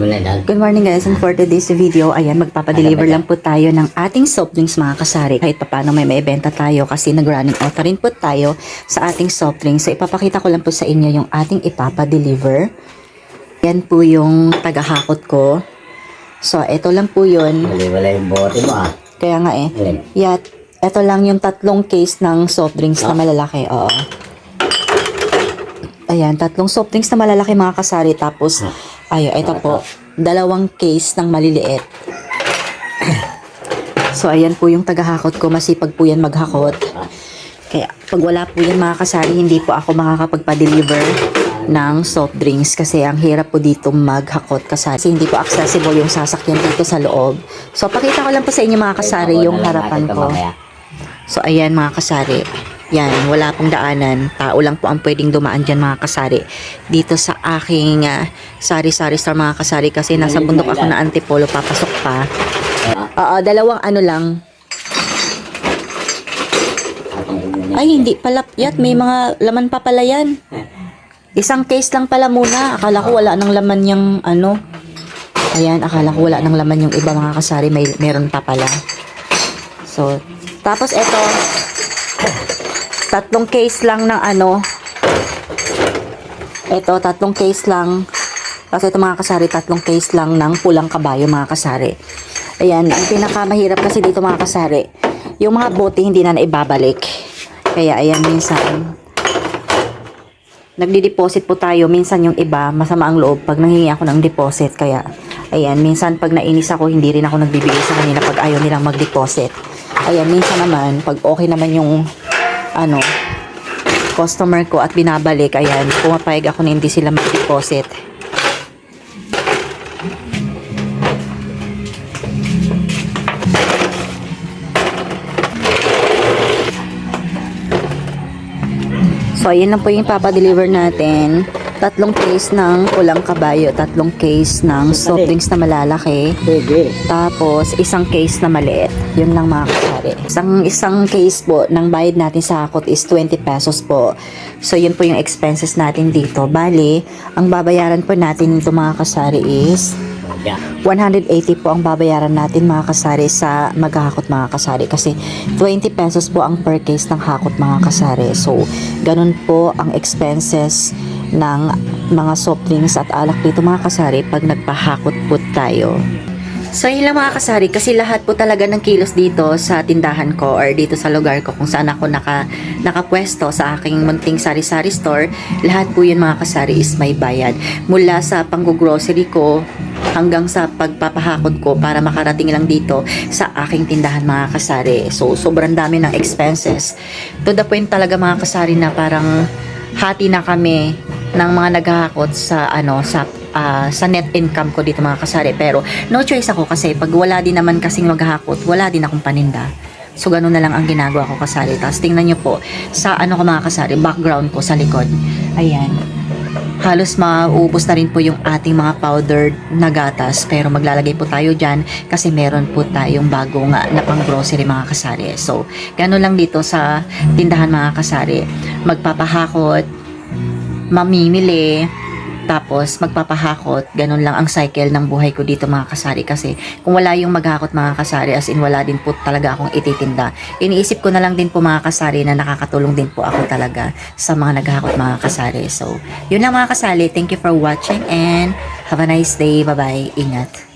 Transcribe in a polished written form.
Good morning guys, and for today's video, ayan, magpapadeliver lang po tayo ng ating soft drinks mga kasari. Kahit paano may maibenta tayo kasi nag-running out rin po tayo sa ating soft drinks. So ipapakita ko lang po sa inyo yung ating ipapadeliver. Yan po yung tagahakot ko. So ito lang po yun. Wala yung bote mo Kaya nga eh. Yeah, ito lang yung 3 case ng soft drinks na malalaki. Oo. Ayan, 3 soft drinks na malalaki mga kasari. Tapos, ito po, 2 case ng maliliit. So, ayan po yung tagahakot ko. Masipag po yan maghakot. Kaya, pag wala po yan mga kasari, hindi po ako makakapagpa-deliver ng soft drinks. Kasi, ang hirap po dito maghakot kasari. Kasi, hindi po accessible yung sasakyan dito sa loob. So, pakita ko lang po sa inyo mga kasari yung harapan ko. So, ayan mga kasari. Yan, wala pong daanan. Tao lang po ang pwedeng dumaan dyan mga kasari. Dito sa aking sari-sari store mga kasari. Kasi nasa bundok ako na Antipolo. Papasok pa. 2 ano lang. Ay, hindi pala. Yat, may mga laman pa pala yan. 1 case lang pala muna. Akala ko wala nang laman yung ano. Ayan, akala ko wala nang laman yung iba mga kasari. Meron pa pala. So, tapos eto. 3 case lang ng ano. Ito, 3 case lang. Kasi ito mga kasari, 3 case lang ng pulang kabayo mga kasari. Ayan, ang pinakamahirap kasi dito mga kasari, yung mga bote hindi na naibabalik. Kaya ayan, minsan nagdi-deposit po tayo. Minsan yung iba, masama ang loob pag nanghingi ako ng deposit. Kaya, ayan, minsan pag nainis ako, hindi rin ako nagbibigay sa kanila pag ayaw nilang mag-deposit. Ayan, minsan naman, pag okay naman yung customer ko at binabalik, ayan, pumapayag ako na hindi sila mag-deposit. So, ayan lang po yung papadeliver natin. 3 case ng pulang kabayo, 3 case ng soft drinks na malalaki, tapos 1 case na maliit. Yun lang mga kasari. Isang case po ng bayad natin sa hakot is 20 pesos po. So, yun po yung expenses natin dito. Bali, ang babayaran po natin dito mga kasari is 180 po ang babayaran natin mga kasari sa maghahakot mga kasari. Kasi 20 pesos po ang per case ng hakot mga kasari. So, ganun po ang expenses ng mga soft drinks at alak dito mga kasari pag nagpahakot po tayo. So yun lang mga kasari, kasi lahat po talaga ng kilos dito sa tindahan ko or dito sa lugar ko kung saan ako nakapwesto sa aking munting sari-sari store, lahat po yun mga kasari is may bayad. Mula sa pang-grocery ko hanggang sa pagpapahakot ko para makarating lang dito sa aking tindahan mga kasari. So sobrang dami ng expenses. To the point talaga mga kasari na parang hati na kami ng mga naghahakot sa net income ko dito mga kasari. Pero no choice ako kasi pag wala din naman kasing maghahakot, wala din akong paninda. So ganun na lang ang ginagawa ko kasari. Tapos tingnan nyo po sa ko mga kasari, background ko sa likod. Ayan. Halos maubos na rin po yung ating mga powdered na gatas. Pero maglalagay po tayo dyan kasi meron po tayong bagong na pang grocery mga kasari. So ganun lang dito sa tindahan mga kasari. Magpapahakot, mamimili, tapos magpapahakot. Ganun lang ang cycle ng buhay ko dito mga kasari. Kasi kung wala yung maghakot mga kasari, as in wala din po talaga akong ititinda. Iniisip ko na lang din po mga kasari na nakakatulong din po ako talaga sa mga naghakot mga kasari. So, yun lang mga kasari. Thank you for watching and have a nice day. Bye-bye. Ingat.